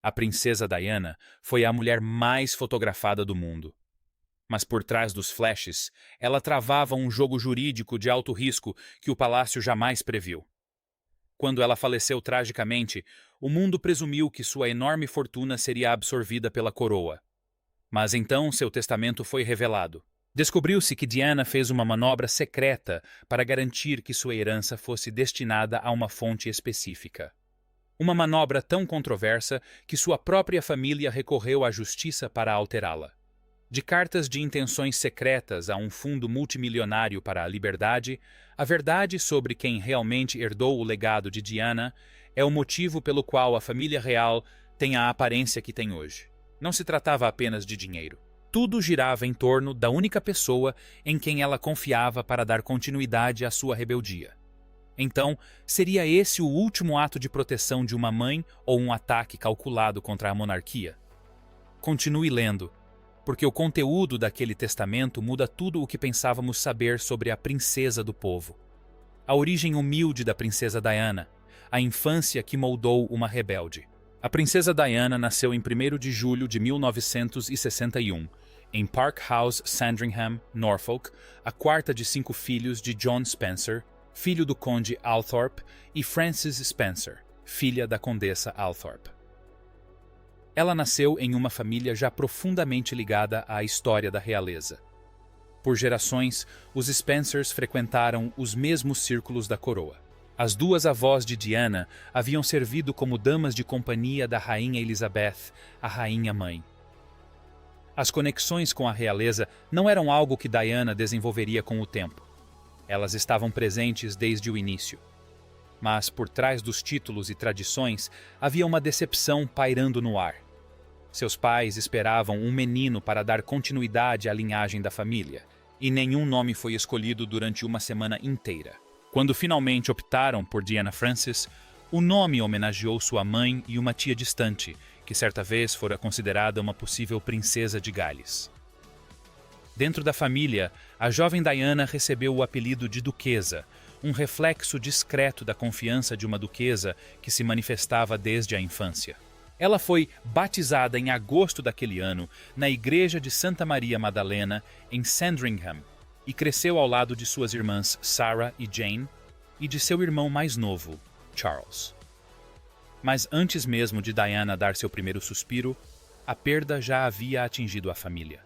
A princesa Diana foi a mulher mais fotografada do mundo. Mas por trás dos flashes, ela travava um jogo jurídico de alto risco que o palácio jamais previu. Quando ela faleceu tragicamente, o mundo presumiu que sua enorme fortuna seria absorvida pela coroa. Mas então seu testamento foi revelado. Descobriu-se que Diana fez uma manobra secreta para garantir que sua herança fosse destinada a uma fonte específica. Uma manobra tão controversa que sua própria família recorreu à justiça para alterá-la. De cartas de intenções secretas a um fundo multimilionário para a liberdade, a verdade sobre quem realmente herdou o legado de Diana é o motivo pelo qual a família real tem a aparência que tem hoje. Não se tratava apenas de dinheiro. Tudo girava em torno da única pessoa em quem ela confiava para dar continuidade à sua rebeldia. Então, seria esse o último ato de proteção de uma mãe ou um ataque calculado contra a monarquia? Continue lendo, porque o conteúdo daquele testamento muda tudo o que pensávamos saber sobre a princesa do povo. A origem humilde da princesa Diana, a infância que moldou uma rebelde. A princesa Diana nasceu em 1º de julho de 1961, em Park House, Sandringham, Norfolk, a quarta de 5 filhos de John Spencer, filho do conde Althorp, e Frances Spencer, filha da condessa Althorp. Ela nasceu em uma família já profundamente ligada à história da realeza. Por gerações, os Spencers frequentaram os mesmos círculos da coroa. As duas avós de Diana haviam servido como damas de companhia da rainha Elizabeth, a rainha-mãe. As conexões com a realeza não eram algo que Diana desenvolveria com o tempo. Elas estavam presentes desde o início. Mas por trás dos títulos e tradições havia uma decepção pairando no ar. Seus pais esperavam um menino para dar continuidade à linhagem da família, e nenhum nome foi escolhido durante uma semana inteira. Quando finalmente optaram por Diana Frances, o nome homenageou sua mãe e uma tia distante, que certa vez fora considerada uma possível princesa de Gales. Dentro da família, a jovem Diana recebeu o apelido de Duquesa, um reflexo discreto da confiança de uma duquesa que se manifestava desde a infância. Ela foi batizada em agosto daquele ano na igreja de Santa Maria Madalena, em Sandringham, e cresceu ao lado de suas irmãs Sarah e Jane e de seu irmão mais novo, Charles. Mas antes mesmo de Diana dar seu primeiro suspiro, a perda já havia atingido a família.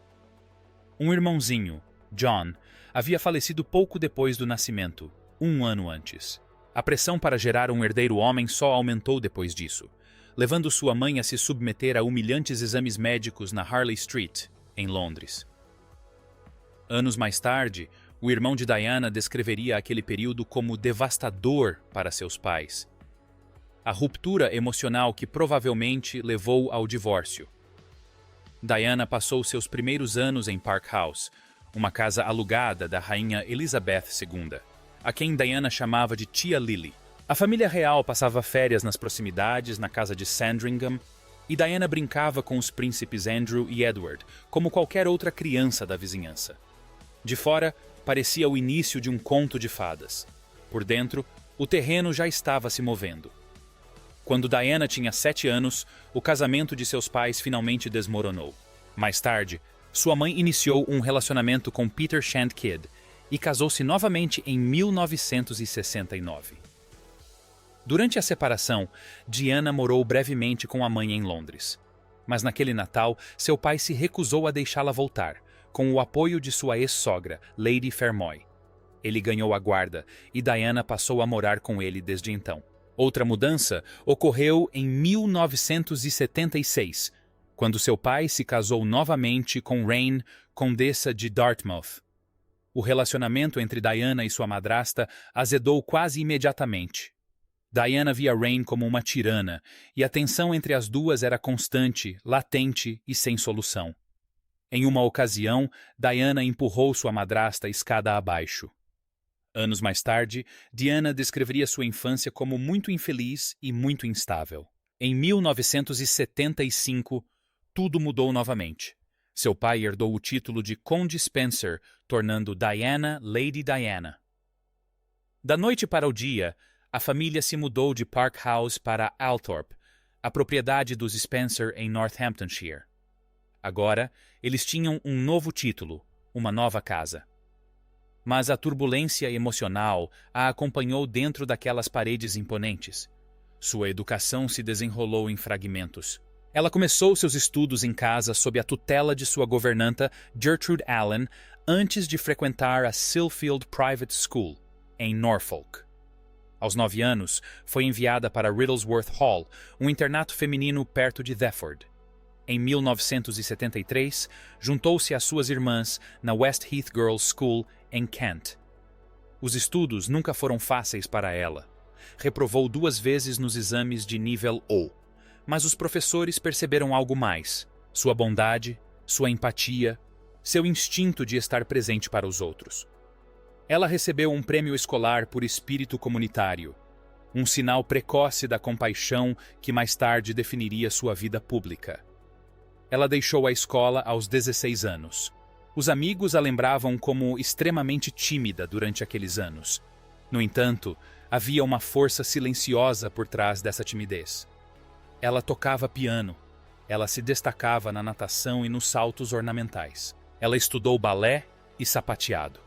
Um irmãozinho, John, havia falecido pouco depois do nascimento, 1 ano antes. A pressão para gerar um herdeiro homem só aumentou depois disso, levando sua mãe a se submeter a humilhantes exames médicos na Harley Street, em Londres. Anos mais tarde, o irmão de Diana descreveria aquele período como devastador para seus pais. A ruptura emocional que provavelmente levou ao divórcio. Diana passou seus primeiros anos em Park House, uma casa alugada da rainha Elizabeth II, a quem Diana chamava de Tia Lily. A família real passava férias nas proximidades, na casa de Sandringham, e Diana brincava com os príncipes Andrew e Edward, como qualquer outra criança da vizinhança. De fora, parecia o início de um conto de fadas. Por dentro, o terreno já estava se movendo. Quando Diana tinha 7 anos, o casamento de seus pais finalmente desmoronou. Mais tarde, sua mãe iniciou um relacionamento com Peter Shandkid e casou-se novamente em 1969. Durante a separação, Diana morou brevemente com a mãe em Londres. Mas naquele Natal, seu pai se recusou a deixá-la voltar, com o apoio de sua ex-sogra, Lady Fermoy. Ele ganhou a guarda e Diana passou a morar com ele desde então. Outra mudança ocorreu em 1976, quando seu pai se casou novamente com Rain, condessa de Dartmouth. O relacionamento entre Diana e sua madrasta azedou quase imediatamente. Diana via Rain como uma tirana, e a tensão entre as duas era constante, latente e sem solução. Em uma ocasião, Diana empurrou sua madrasta escada abaixo. Anos mais tarde, Diana descreveria sua infância como muito infeliz e muito instável. Em 1975, tudo mudou novamente. Seu pai herdou o título de Conde Spencer, tornando Diana Lady Diana. Da noite para o dia, a família se mudou de Park House para Althorp, a propriedade dos Spencer em Northamptonshire. Agora, eles tinham um novo título, uma nova casa. Mas a turbulência emocional a acompanhou dentro daquelas paredes imponentes. Sua educação se desenrolou em fragmentos. Ela começou seus estudos em casa sob a tutela de sua governanta Gertrude Allen antes de frequentar a Sealfield Private School, em Norfolk. Aos 9 anos, foi enviada para Riddlesworth Hall, um internato feminino perto de Thetford. Em 1973, juntou-se às suas irmãs na West Heath Girls' School, em Kent. Os estudos nunca foram fáceis para ela. Reprovou 2 vezes nos exames de nível O. Mas os professores perceberam algo mais: sua bondade, sua empatia, seu instinto de estar presente para os outros. Ela recebeu um prêmio escolar por espírito comunitário, um sinal precoce da compaixão que mais tarde definiria sua vida pública. Ela deixou a escola aos 16 anos. Os amigos a lembravam como extremamente tímida durante aqueles anos. No entanto, havia uma força silenciosa por trás dessa timidez. Ela tocava piano. Ela se destacava na natação e nos saltos ornamentais. Ela estudou balé e sapateado.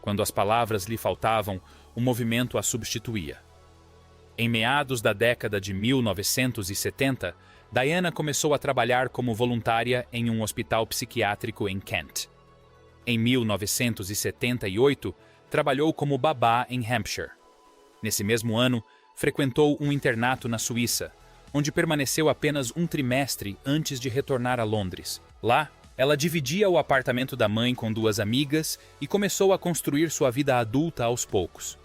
Quando as palavras lhe faltavam, o movimento a substituía. Em meados da década de 1970, Diana começou a trabalhar como voluntária em um hospital psiquiátrico em Kent. Em 1978, trabalhou como babá em Hampshire. Nesse mesmo ano, frequentou um internato na Suíça, onde permaneceu apenas um trimestre antes de retornar a Londres. Lá, ela dividia o apartamento da mãe com 2 amigas e começou a construir sua vida adulta aos poucos.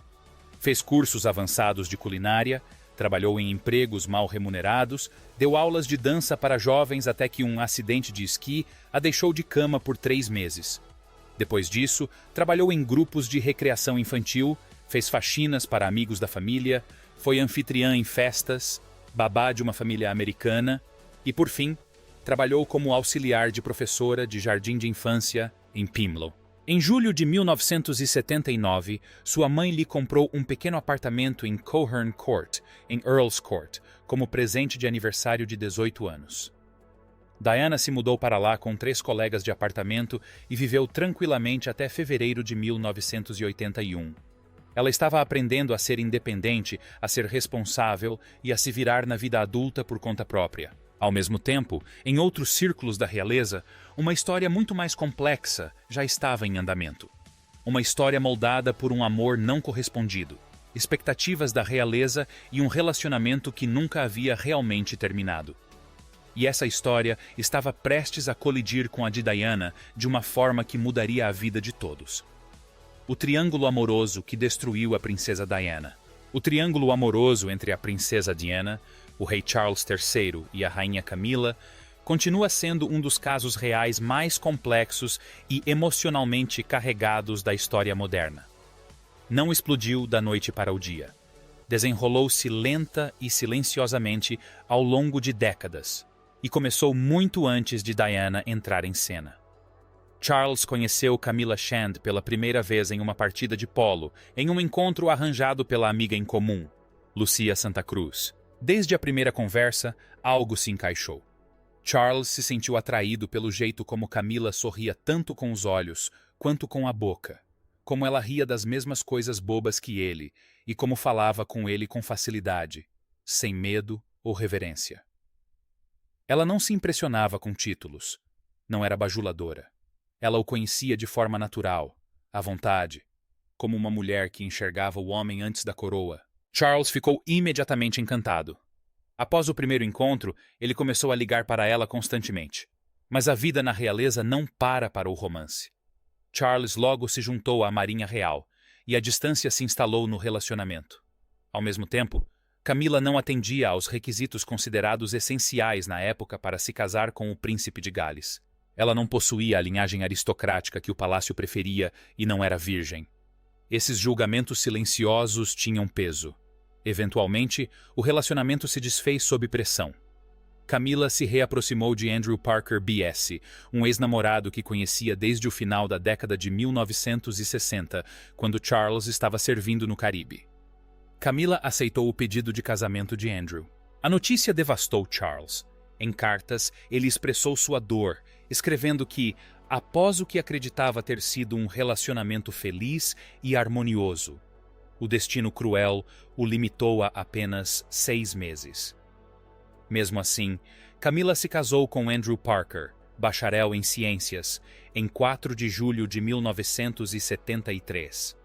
Fez cursos avançados de culinária, trabalhou em empregos mal remunerados, deu aulas de dança para jovens até que um acidente de esqui a deixou de cama por 3 meses. Depois disso, trabalhou em grupos de recreação infantil, fez faxinas para amigos da família, foi anfitriã em festas, babá de uma família americana e, por fim, trabalhou como auxiliar de professora de jardim de infância em Pimlico. Em julho de 1979, sua mãe lhe comprou um pequeno apartamento em Cohern Court, em Earls Court, como presente de aniversário de 18 anos. Diana se mudou para lá com 3 colegas de apartamento e viveu tranquilamente até fevereiro de 1981. Ela estava aprendendo a ser independente, a ser responsável e a se virar na vida adulta por conta própria. Ao mesmo tempo, em outros círculos da realeza, uma história muito mais complexa já estava em andamento. Uma história moldada por um amor não correspondido, expectativas da realeza e um relacionamento que nunca havia realmente terminado. E essa história estava prestes a colidir com a de Diana de uma forma que mudaria a vida de todos. O triângulo amoroso que destruiu a princesa Diana. O triângulo amoroso entre a princesa Diana, o rei Charles III e a rainha Camila continua sendo um dos casos reais mais complexos e emocionalmente carregados da história moderna. Não explodiu da noite para o dia. Desenrolou-se lenta e silenciosamente ao longo de décadas e começou muito antes de Diana entrar em cena. Charles conheceu Camilla Shand pela primeira vez em uma partida de polo, em um encontro arranjado pela amiga em comum, Lucia Santa Cruz. Desde a primeira conversa, algo se encaixou. Charles se sentiu atraído pelo jeito como Camilla sorria tanto com os olhos quanto com a boca, como ela ria das mesmas coisas bobas que ele e como falava com ele com facilidade, sem medo ou reverência. Ela não se impressionava com títulos, não era bajuladora. Ela o conhecia de forma natural, à vontade, como uma mulher que enxergava o homem antes da coroa. Charles ficou imediatamente encantado. Após o primeiro encontro, ele começou a ligar para ela constantemente. Mas a vida na realeza não para o romance. Charles logo se juntou à Marinha Real, e a distância se instalou no relacionamento. Ao mesmo tempo, Camilla não atendia aos requisitos considerados essenciais na época para se casar com o príncipe de Gales. Ela não possuía a linhagem aristocrática que o palácio preferia e não era virgem. Esses julgamentos silenciosos tinham peso. Eventualmente, o relacionamento se desfez sob pressão. Camilla se reaproximou de Andrew Parker B.S., um ex-namorado que conhecia desde o final da década de 1960, quando Charles estava servindo no Caribe. Camilla aceitou o pedido de casamento de Andrew. A notícia devastou Charles. Em cartas, ele expressou sua dor, escrevendo que, após o que acreditava ter sido um relacionamento feliz e harmonioso, o destino cruel o limitou a apenas 6 meses. Mesmo assim, Camila se casou com Andrew Parker, bacharel em ciências, em 4 de julho de 1973.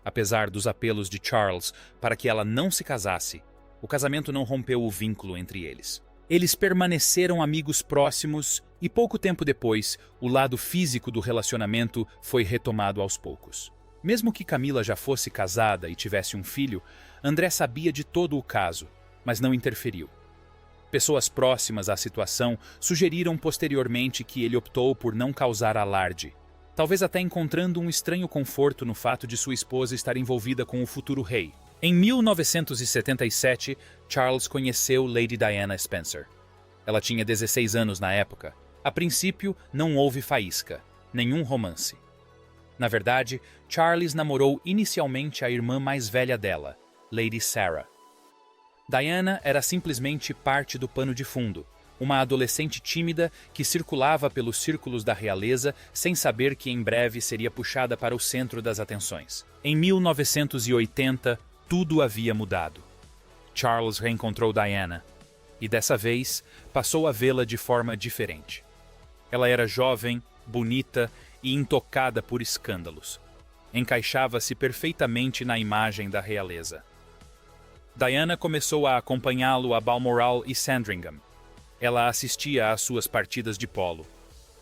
Apesar dos apelos de Charles para que ela não se casasse, o casamento não rompeu o vínculo entre eles. Eles permaneceram amigos próximos e pouco tempo depois, o lado físico do relacionamento foi retomado aos poucos. Mesmo que Camila já fosse casada e tivesse um filho, André sabia de todo o caso, mas não interferiu. Pessoas próximas à situação sugeriram posteriormente que ele optou por não causar alarde, talvez até encontrando um estranho conforto no fato de sua esposa estar envolvida com o futuro rei. Em 1977, Charles conheceu Lady Diana Spencer. Ela tinha 16 anos na época. A princípio, não houve faísca, nenhum romance. Na verdade, Charles namorou inicialmente a irmã mais velha dela, Lady Sarah. Diana era simplesmente parte do pano de fundo, uma adolescente tímida que circulava pelos círculos da realeza sem saber que em breve seria puxada para o centro das atenções. Em 1980, tudo havia mudado. Charles reencontrou Diana, e dessa vez passou a vê-la de forma diferente. Ela era jovem, bonita e intocada por escândalos. Encaixava-se perfeitamente na imagem da realeza. Diana começou a acompanhá-lo a Balmoral e Sandringham. Ela assistia às suas partidas de polo.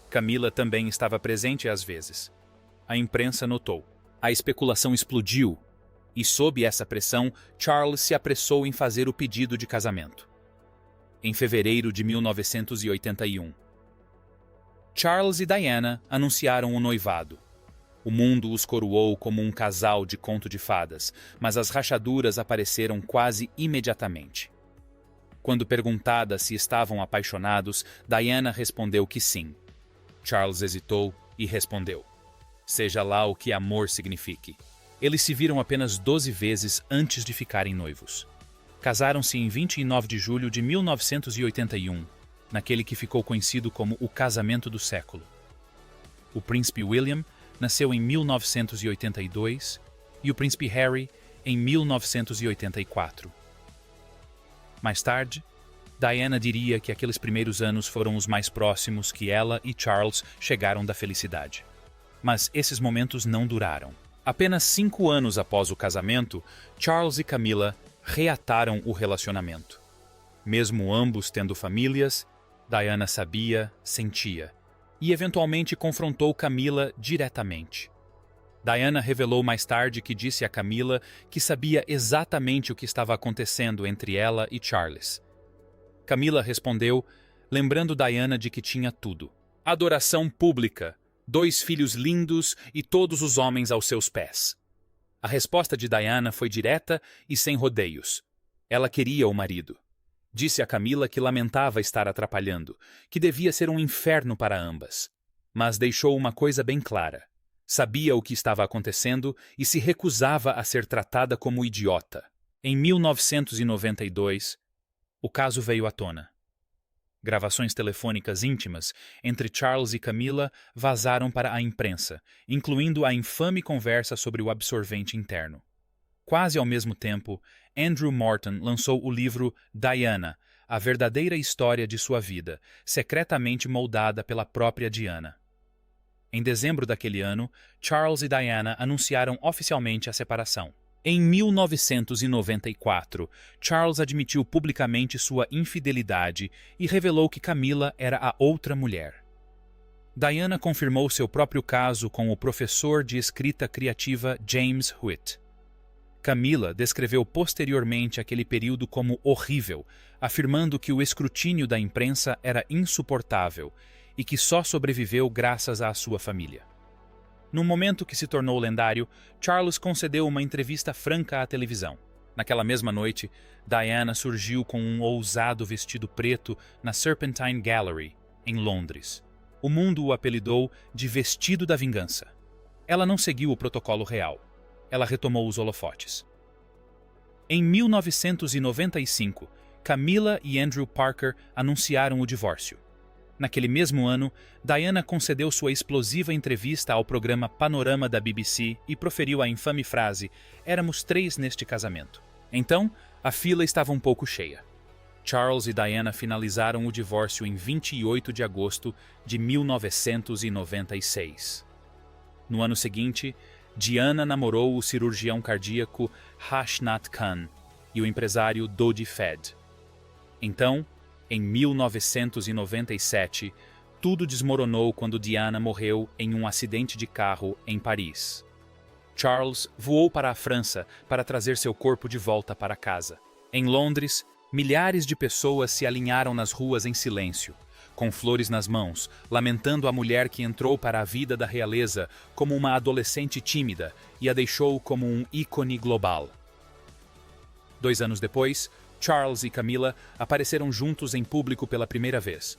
Camila também estava presente às vezes. A imprensa notou. A especulação explodiu, e sob essa pressão, Charles se apressou em fazer o pedido de casamento. Em fevereiro de 1981. Charles e Diana anunciaram o noivado. O mundo os coroou como um casal de conto de fadas, mas as rachaduras apareceram quase imediatamente. Quando perguntada se estavam apaixonados, Diana respondeu que sim. Charles hesitou e respondeu: seja lá o que amor signifique. Eles se viram apenas 12 vezes antes de ficarem noivos. Casaram-se em 29 de julho de 1981, naquele que ficou conhecido como o casamento do século. O príncipe William nasceu em 1982 e o príncipe Harry em 1984. Mais tarde, Diana diria que aqueles primeiros anos foram os mais próximos que ela e Charles chegaram da felicidade. Mas esses momentos não duraram. Apenas 5 anos após o casamento, Charles e Camila reataram o relacionamento. Mesmo ambos tendo famílias, Diana sabia, sentia, e eventualmente confrontou Camila diretamente. Diana revelou mais tarde que disse a Camila que sabia exatamente o que estava acontecendo entre ela e Charles. Camila respondeu, lembrando Diana de que tinha tudo: adoração pública, 2 filhos lindos e todos os homens aos seus pés. A resposta de Diana foi direta e sem rodeios. Ela queria o marido. Disse a Camila que lamentava estar atrapalhando, que devia ser um inferno para ambas. Mas deixou uma coisa bem clara. Sabia o que estava acontecendo e se recusava a ser tratada como idiota. Em 1992, o caso veio à tona. Gravações telefônicas íntimas entre Charles e Camila vazaram para a imprensa, incluindo a infame conversa sobre o absorvente interno. Quase ao mesmo tempo, Andrew Morton lançou o livro Diana, a verdadeira história de sua vida, secretamente moldada pela própria Diana. Em dezembro daquele ano, Charles e Diana anunciaram oficialmente a separação. Em 1994, Charles admitiu publicamente sua infidelidade e revelou que Camila era a outra mulher. Diana confirmou seu próprio caso com o professor de escrita criativa James Hewitt. Camila descreveu posteriormente aquele período como horrível, afirmando que o escrutínio da imprensa era insuportável e que só sobreviveu graças à sua família. No momento que se tornou lendário, Charles concedeu uma entrevista franca à televisão. Naquela mesma noite, Diana surgiu com um ousado vestido preto na Serpentine Gallery, em Londres. O mundo o apelidou de Vestido da Vingança. Ela não seguiu o protocolo real. Ela retomou os holofotes. Em 1995, Camilla e Andrew Parker anunciaram o divórcio. Naquele mesmo ano, Diana concedeu sua explosiva entrevista ao programa Panorama da BBC e proferiu a infame frase: "Éramos 3 neste casamento." Então, a fila estava um pouco cheia. Charles e Diana finalizaram o divórcio em 28 de agosto de 1996. No ano seguinte, Diana namorou o cirurgião cardíaco Hashnat Khan e o empresário Dodi Fed. Então, em 1997, tudo desmoronou quando Diana morreu em um acidente de carro em Paris. Charles voou para a França para trazer seu corpo de volta para casa. Em Londres, milhares de pessoas se alinharam nas ruas em silêncio, com flores nas mãos, lamentando a mulher que entrou para a vida da realeza como uma adolescente tímida e a deixou como um ícone global. 2 anos depois, Charles e Camilla apareceram juntos em público pela primeira vez.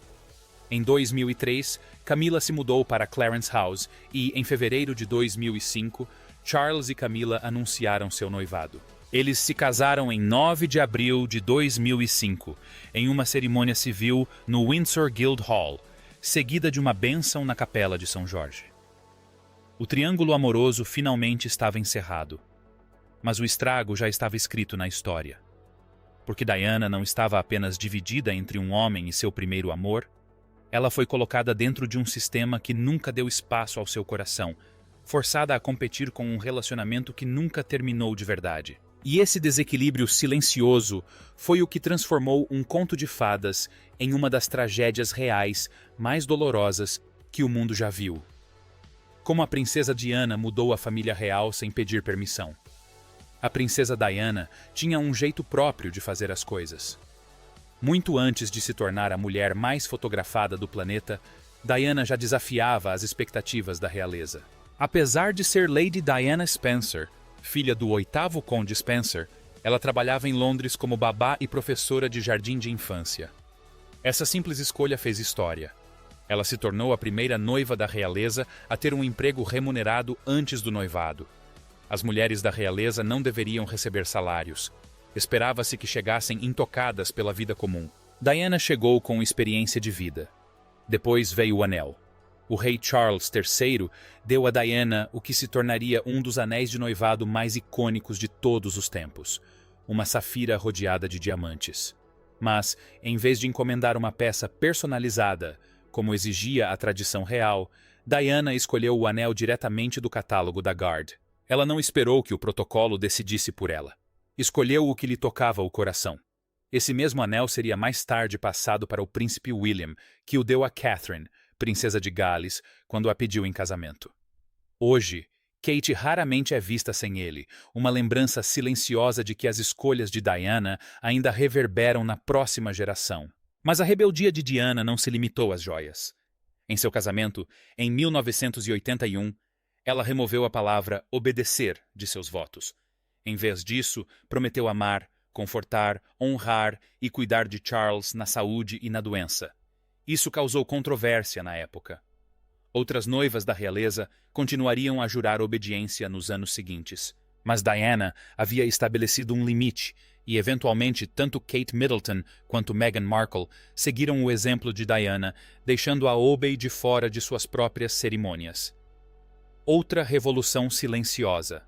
Em 2003, Camilla se mudou para Clarence House e, em fevereiro de 2005, Charles e Camilla anunciaram seu noivado. Eles se casaram em 9 de abril de 2005, em uma cerimônia civil no Windsor Guildhall, seguida de uma bênção na Capela de São Jorge. O triângulo amoroso finalmente estava encerrado, mas o estrago já estava escrito na história. Porque Diana não estava apenas dividida entre um homem e seu primeiro amor, ela foi colocada dentro de um sistema que nunca deu espaço ao seu coração, forçada a competir com um relacionamento que nunca terminou de verdade. E esse desequilíbrio silencioso foi o que transformou um conto de fadas em uma das tragédias reais mais dolorosas que o mundo já viu. Como a princesa Diana mudou a família real sem pedir permissão. A princesa Diana tinha um jeito próprio de fazer as coisas. Muito antes de se tornar a mulher mais fotografada do planeta, Diana já desafiava as expectativas da realeza. Apesar de ser Lady Diana Spencer, filha do 8º Conde Spencer, ela trabalhava em Londres como babá e professora de jardim de infância. Essa simples escolha fez história. Ela se tornou a primeira noiva da realeza a ter um emprego remunerado antes do noivado. As mulheres da realeza não deveriam receber salários. Esperava-se que chegassem intocadas pela vida comum. Diana chegou com experiência de vida. Depois veio o anel. O rei Charles III deu a Diana o que se tornaria um dos anéis de noivado mais icônicos de todos os tempos, uma safira rodeada de diamantes. Mas, em vez de encomendar uma peça personalizada, como exigia a tradição real, Diana escolheu o anel diretamente do catálogo da Guard. Ela não esperou que o protocolo decidisse por ela. Escolheu o que lhe tocava o coração. Esse mesmo anel seria mais tarde passado para o príncipe William, que o deu a Catherine, princesa de Gales, quando a pediu em casamento. Hoje, Kate raramente é vista sem ele, uma lembrança silenciosa de que as escolhas de Diana ainda reverberam na próxima geração. Mas a rebeldia de Diana não se limitou às joias. Em seu casamento, em 1981, ela removeu a palavra obedecer de seus votos. Em vez disso, prometeu amar, confortar, honrar e cuidar de Charles na saúde e na doença. Isso causou controvérsia na época. Outras noivas da realeza continuariam a jurar obediência nos anos seguintes. Mas Diana havia estabelecido um limite e, eventualmente, tanto Kate Middleton quanto Meghan Markle seguiram o exemplo de Diana, deixando-a obei de fora de suas próprias cerimônias. Outra revolução silenciosa.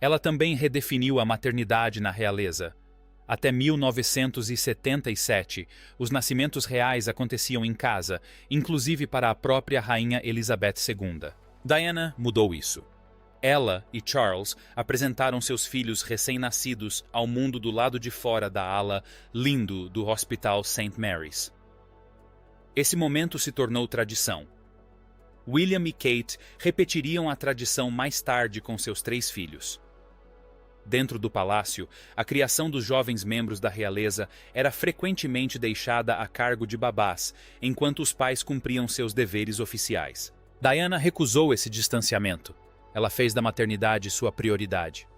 Ela também redefiniu a maternidade na realeza. Até 1977, os nascimentos reais aconteciam em casa, inclusive para a própria Rainha Elizabeth II. Diana mudou isso. Ela e Charles apresentaram seus filhos recém-nascidos ao mundo do lado de fora da ala lindo do Hospital St. Mary's. Esse momento se tornou tradição. William e Kate repetiriam a tradição mais tarde com seus 3 filhos. Dentro do palácio, a criação dos jovens membros da realeza era frequentemente deixada a cargo de babás, enquanto os pais cumpriam seus deveres oficiais. Diana recusou esse distanciamento. Ela fez da maternidade sua prioridade.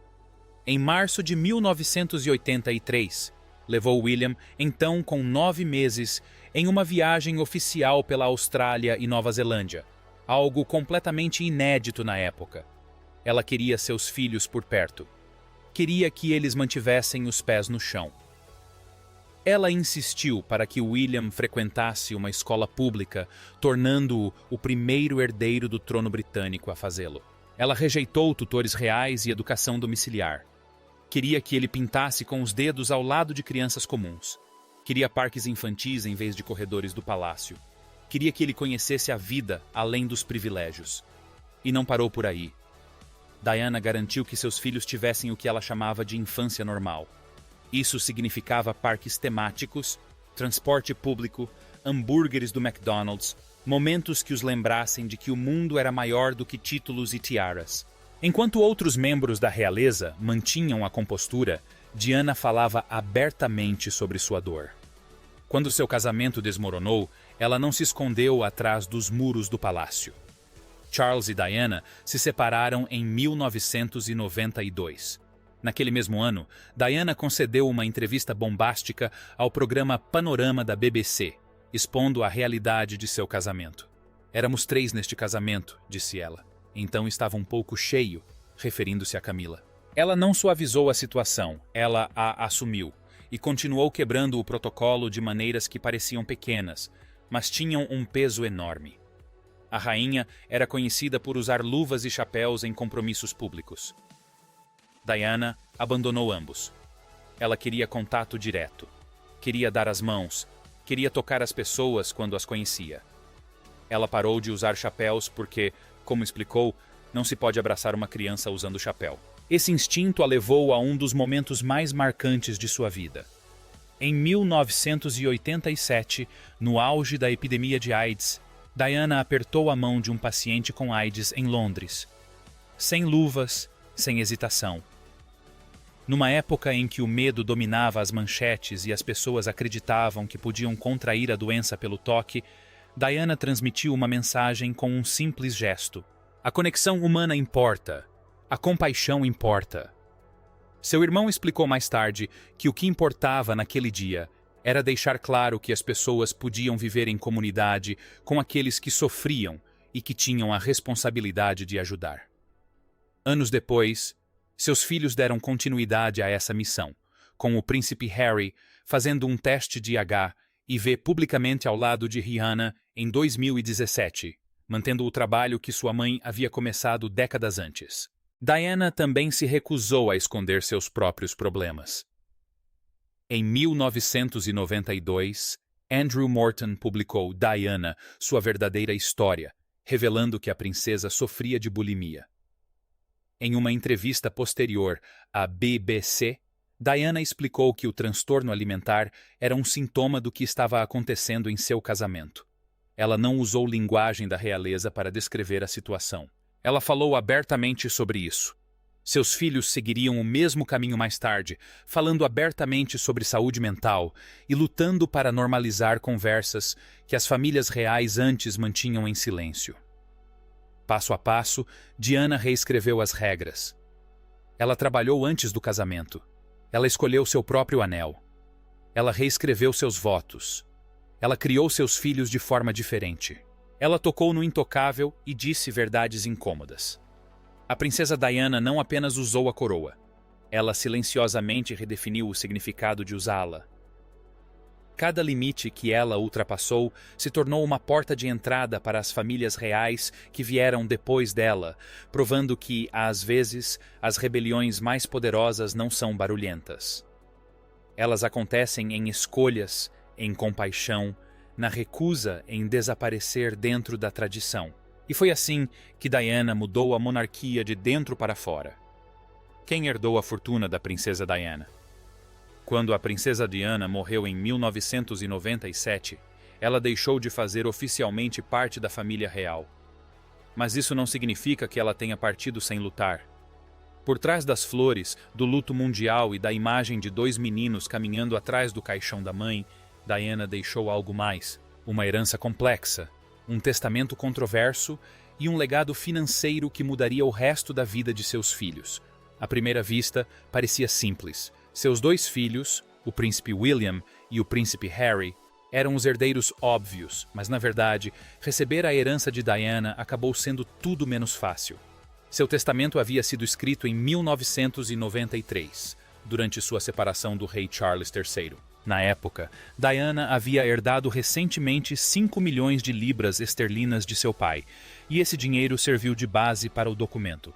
Em março de 1983, levou William, então com 9 meses, em uma viagem oficial pela Austrália e Nova Zelândia, algo completamente inédito na época. Ela queria seus filhos por perto. Queria que eles mantivessem os pés no chão. Ela insistiu para que William frequentasse uma escola pública, tornando-o o primeiro herdeiro do trono britânico a fazê-lo. Ela rejeitou tutores reais e educação domiciliar. Queria que ele pintasse com os dedos ao lado de crianças comuns. Queria parques infantis em vez de corredores do palácio. Queria que ele conhecesse a vida além dos privilégios. E não parou por aí. Diana garantiu que seus filhos tivessem o que ela chamava de infância normal. Isso significava parques temáticos, transporte público, hambúrgueres do McDonald's, momentos que os lembrassem de que o mundo era maior do que títulos e tiaras. Enquanto outros membros da realeza mantinham a compostura, Diana falava abertamente sobre sua dor. Quando seu casamento desmoronou, ela não se escondeu atrás dos muros do palácio. Charles e Diana se separaram em 1992. Naquele mesmo ano, Diana concedeu uma entrevista bombástica ao programa Panorama da BBC, expondo a realidade de seu casamento. "Éramos 3 neste casamento", disse ela. "Então estava um pouco cheio", referindo-se a Camila. Ela não suavizou a situação, ela a assumiu, e continuou quebrando o protocolo de maneiras que pareciam pequenas, mas tinham um peso enorme. A rainha era conhecida por usar luvas e chapéus em compromissos públicos. Diana abandonou ambos. Ela queria contato direto. Queria dar as mãos. Queria tocar as pessoas quando as conhecia. Ela parou de usar chapéus porque, como explicou, não se pode abraçar uma criança usando chapéu. Esse instinto a levou a um dos momentos mais marcantes de sua vida. Em 1987, no auge da epidemia de AIDS, Diana apertou a mão de um paciente com AIDS em Londres. Sem luvas, sem hesitação. Numa época em que o medo dominava as manchetes e as pessoas acreditavam que podiam contrair a doença pelo toque, Diana transmitiu uma mensagem com um simples gesto. A conexão humana importa. A compaixão importa. Seu irmão explicou mais tarde que o que importava naquele dia era deixar claro que as pessoas podiam viver em comunidade com aqueles que sofriam e que tinham a responsabilidade de ajudar. Anos depois, seus filhos deram continuidade a essa missão, com o príncipe Harry fazendo um teste de HIV publicamente ao lado de Rihanna em 2017, mantendo o trabalho que sua mãe havia começado décadas antes. Diana também se recusou a esconder seus próprios problemas. Em 1992, Andrew Morton publicou Diana, sua verdadeira história, revelando que a princesa sofria de bulimia. Em uma entrevista posterior à BBC, Diana explicou que o transtorno alimentar era um sintoma do que estava acontecendo em seu casamento. Ela não usou linguagem da realeza para descrever a situação. Ela falou abertamente sobre isso. Seus filhos seguiriam o mesmo caminho mais tarde, falando abertamente sobre saúde mental e lutando para normalizar conversas que as famílias reais antes mantinham em silêncio. Passo a passo, Diana reescreveu as regras. Ela trabalhou antes do casamento. Ela escolheu seu próprio anel. Ela reescreveu seus votos. Ela criou seus filhos de forma diferente. Ela tocou no intocável e disse verdades incômodas. A princesa Diana não apenas usou a coroa. Ela silenciosamente redefiniu o significado de usá-la. Cada limite que ela ultrapassou se tornou uma porta de entrada para as famílias reais que vieram depois dela, provando que, às vezes, as rebeliões mais poderosas não são barulhentas. Elas acontecem em escolhas, em compaixão, na recusa em desaparecer dentro da tradição. E foi assim que Diana mudou a monarquia de dentro para fora. Quem herdou a fortuna da princesa Diana? Quando a princesa Diana morreu em 1997, ela deixou de fazer oficialmente parte da família real. Mas isso não significa que ela tenha partido sem lutar. Por trás das flores, do luto mundial e da imagem de 2 meninos caminhando atrás do caixão da mãe, Diana deixou algo mais, uma herança complexa, um testamento controverso e um legado financeiro que mudaria o resto da vida de seus filhos. À primeira vista, parecia simples. Seus 2 filhos, o príncipe William e o príncipe Harry, eram os herdeiros óbvios, mas na verdade, receber a herança de Diana acabou sendo tudo menos fácil. Seu testamento havia sido escrito em 1993, durante sua separação do rei Charles III. Na época, Diana havia herdado recentemente 5 milhões de libras esterlinas de seu pai, e esse dinheiro serviu de base para o documento.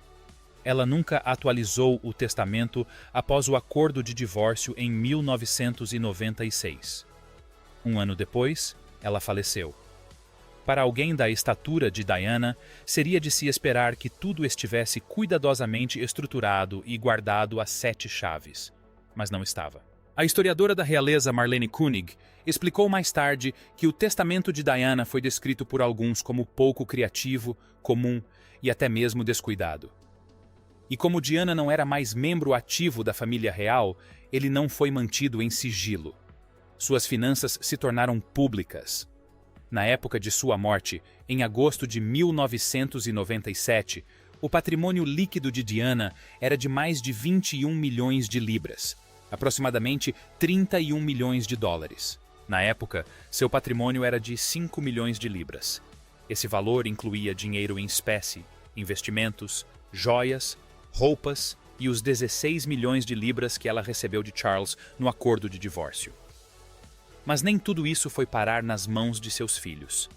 Ela nunca atualizou o testamento após o acordo de divórcio em 1996. Um ano depois, ela faleceu. Para alguém da estatura de Diana, seria de se esperar que tudo estivesse cuidadosamente estruturado e guardado a 7 chaves. Mas não estava. A historiadora da realeza Marlene Kunig explicou mais tarde que o testamento de Diana foi descrito por alguns como pouco criativo, comum e até mesmo descuidado. E como Diana não era mais membro ativo da família real, ele não foi mantido em sigilo. Suas finanças se tornaram públicas. Na época de sua morte, em agosto de 1997, o patrimônio líquido de Diana era de mais de 21 milhões de libras, aproximadamente 31 milhões de dólares. Na época, seu patrimônio era de 5 milhões de libras. Esse valor incluía dinheiro em espécie, investimentos, joias, roupas e os 16 milhões de libras que ela recebeu de Charles no acordo de divórcio. Mas nem tudo isso foi parar nas mãos de seus filhos.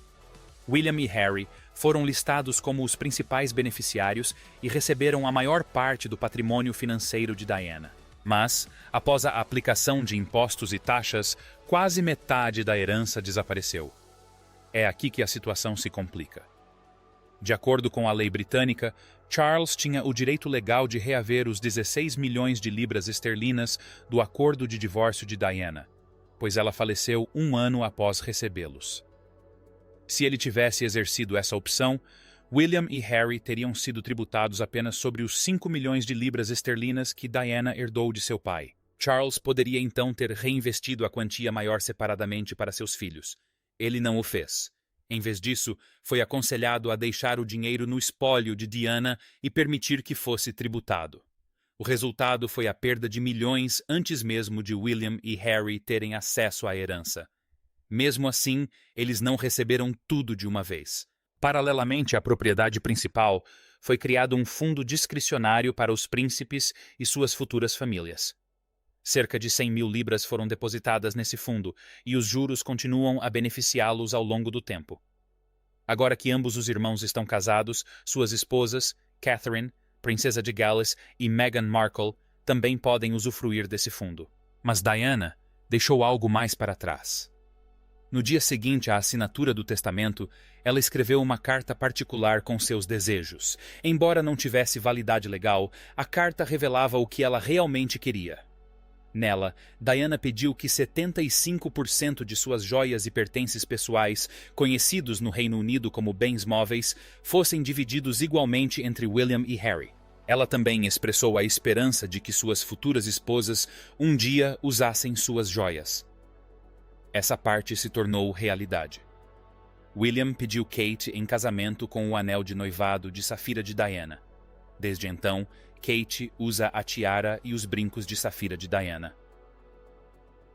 William e Harry foram listados como os principais beneficiários e receberam a maior parte do patrimônio financeiro de Diana. Mas, após a aplicação de impostos e taxas, quase metade da herança desapareceu. É aqui que a situação se complica. De acordo com a lei britânica, Charles tinha o direito legal de reaver os 16 milhões de libras esterlinas do acordo de divórcio de Diana, pois ela faleceu um ano após recebê-los. Se ele tivesse exercido essa opção, William e Harry teriam sido tributados apenas sobre os 5 milhões de libras esterlinas que Diana herdou de seu pai. Charles poderia então ter reinvestido a quantia maior separadamente para seus filhos. Ele não o fez. Em vez disso, foi aconselhado a deixar o dinheiro no espólio de Diana e permitir que fosse tributado. O resultado foi a perda de milhões antes mesmo de William e Harry terem acesso à herança. Mesmo assim, eles não receberam tudo de uma vez. Paralelamente à propriedade principal, foi criado um fundo discricionário para os príncipes e suas futuras famílias. Cerca de 100 mil libras foram depositadas nesse fundo e os juros continuam a beneficiá-los ao longo do tempo. Agora que ambos os irmãos estão casados, suas esposas, Catherine, princesa de Gales, e Meghan Markle, também podem usufruir desse fundo. Mas Diana deixou algo mais para trás. No dia seguinte à assinatura do testamento, ela escreveu uma carta particular com seus desejos. Embora não tivesse validade legal, a carta revelava o que ela realmente queria. Nela, Diana pediu que 75% de suas joias e pertences pessoais, conhecidos no Reino Unido como bens móveis, fossem divididos igualmente entre William e Harry. Ela também expressou a esperança de que suas futuras esposas um dia usassem suas joias. Essa parte se tornou realidade. William pediu Kate em casamento com o anel de noivado de safira de Diana. Desde então, Kate usa a tiara e os brincos de safira de Diana.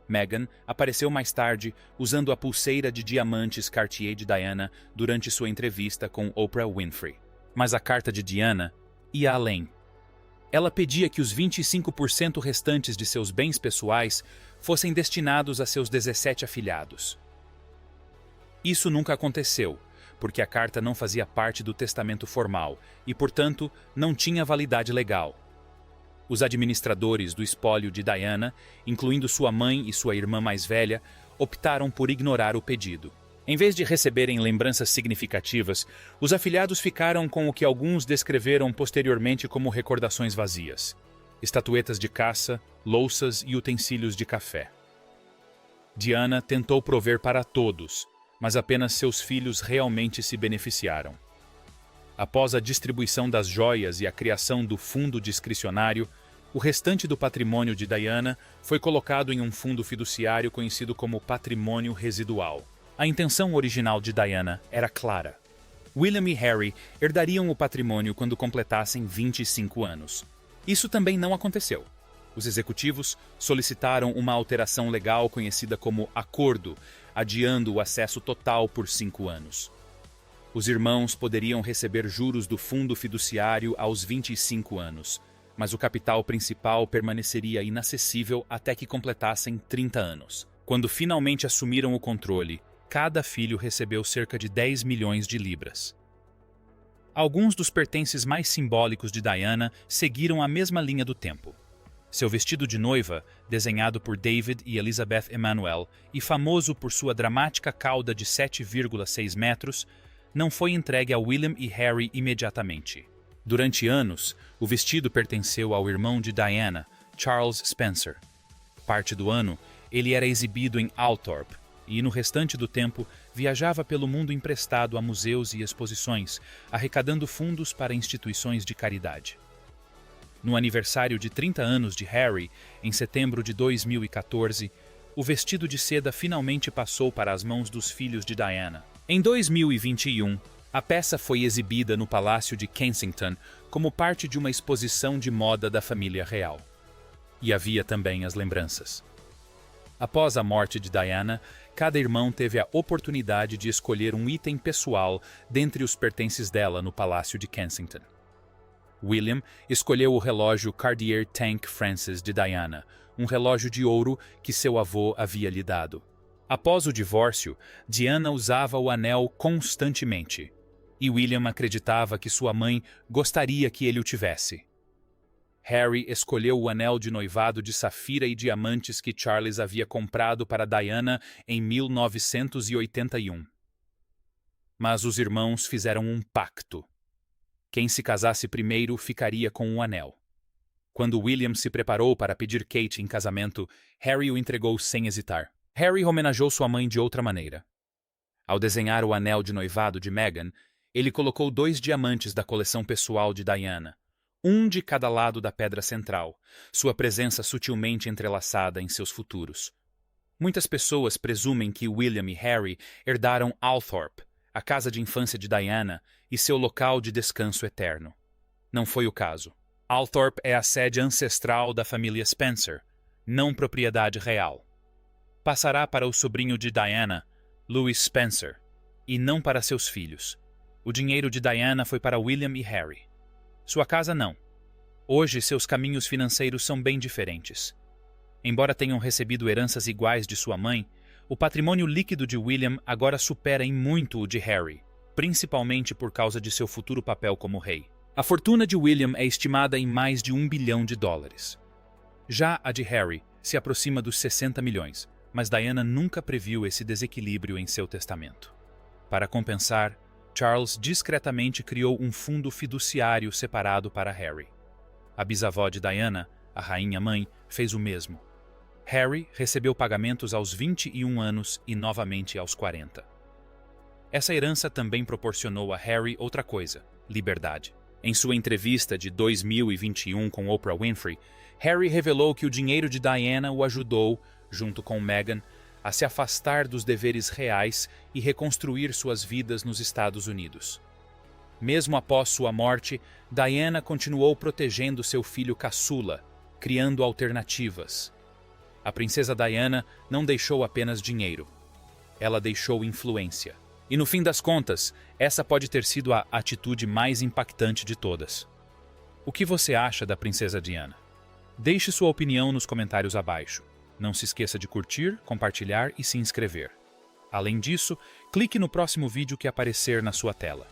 Meghan apareceu mais tarde usando a pulseira de diamantes Cartier de Diana durante sua entrevista com Oprah Winfrey. Mas a carta de Diana ia além. Ela pedia que os 25% restantes de seus bens pessoais fossem destinados a seus 17 afilhados. Isso nunca aconteceu, porque a carta não fazia parte do testamento formal e, portanto, não tinha validade legal. Os administradores do espólio de Diana, incluindo sua mãe e sua irmã mais velha, optaram por ignorar o pedido. Em vez de receberem lembranças significativas, os afilhados ficaram com o que alguns descreveram posteriormente como recordações vazias: estatuetas de caça, louças e utensílios de café. Diana tentou prover para todos, mas apenas seus filhos realmente se beneficiaram. Após a distribuição das joias e a criação do fundo discricionário, o restante do patrimônio de Diana foi colocado em um fundo fiduciário conhecido como patrimônio residual. A intenção original de Diana era clara. William e Harry herdariam o patrimônio quando completassem 25 anos. Isso também não aconteceu. Os executivos solicitaram uma alteração legal conhecida como acordo, adiando o acesso total por 5 anos. Os irmãos poderiam receber juros do fundo fiduciário aos 25 anos, mas o capital principal permaneceria inacessível até que completassem 30 anos. Quando finalmente assumiram o controle, cada filho recebeu cerca de 10 milhões de libras. Alguns dos pertences mais simbólicos de Diana seguiram a mesma linha do tempo. Seu vestido de noiva, desenhado por David e Elizabeth Emanuel e famoso por sua dramática cauda de 7,6 metros, não foi entregue a William e Harry imediatamente. Durante anos, o vestido pertenceu ao irmão de Diana, Charles Spencer. Parte do ano, ele era exibido em Althorp e, no restante do tempo, viajava pelo mundo emprestado a museus e exposições, arrecadando fundos para instituições de caridade. No aniversário de 30 anos de Harry, em setembro de 2014, o vestido de seda finalmente passou para as mãos dos filhos de Diana. Em 2021, a peça foi exibida no Palácio de Kensington como parte de uma exposição de moda da família real. E havia também as lembranças. Após a morte de Diana, cada irmão teve a oportunidade de escolher um item pessoal dentre os pertences dela no Palácio de Kensington. William escolheu o relógio Cartier Tank Francis de Diana, um relógio de ouro que seu avô havia lhe dado. Após o divórcio, Diana usava o anel constantemente, e William acreditava que sua mãe gostaria que ele o tivesse. Harry escolheu o anel de noivado de safira e diamantes que Charles havia comprado para Diana em 1981. Mas os irmãos fizeram um pacto. Quem se casasse primeiro ficaria com o anel. Quando William se preparou para pedir Kate em casamento, Harry o entregou sem hesitar. Harry homenageou sua mãe de outra maneira. Ao desenhar o anel de noivado de Meghan, ele colocou 2 diamantes da coleção pessoal de Diana, um de cada lado da pedra central, sua presença sutilmente entrelaçada em seus futuros. Muitas pessoas presumem que William e Harry herdaram Althorp, a casa de infância de Diana e seu local de descanso eterno. Não foi o caso. Althorp é a sede ancestral da família Spencer, não propriedade real. Passará para o sobrinho de Diana, Louis Spencer, e não para seus filhos. O dinheiro de Diana foi para William e Harry. Sua casa não. Hoje seus caminhos financeiros são bem diferentes. Embora tenham recebido heranças iguais de sua mãe, o patrimônio líquido de William agora supera em muito o de Harry, principalmente por causa de seu futuro papel como rei. A fortuna de William é estimada em mais de $1 bilhão. Já a de Harry se aproxima dos 60 milhões, mas Diana nunca previu esse desequilíbrio em seu testamento. Para compensar, Charles discretamente criou um fundo fiduciário separado para Harry. A bisavó de Diana, a rainha-mãe, fez o mesmo. Harry recebeu pagamentos aos 21 anos e novamente aos 40. Essa herança também proporcionou a Harry outra coisa: liberdade. Em sua entrevista de 2021 com Oprah Winfrey, Harry revelou que o dinheiro de Diana o ajudou, junto com Meghan, a se afastar dos deveres reais e reconstruir suas vidas nos Estados Unidos. Mesmo após sua morte, Diana continuou protegendo seu filho caçula, criando alternativas. A princesa Diana não deixou apenas dinheiro. Ela deixou influência. E no fim das contas, essa pode ter sido a atitude mais impactante de todas. O que você acha da princesa Diana? Deixe sua opinião nos comentários abaixo. Não se esqueça de curtir, compartilhar e se inscrever. Além disso, clique no próximo vídeo que aparecer na sua tela.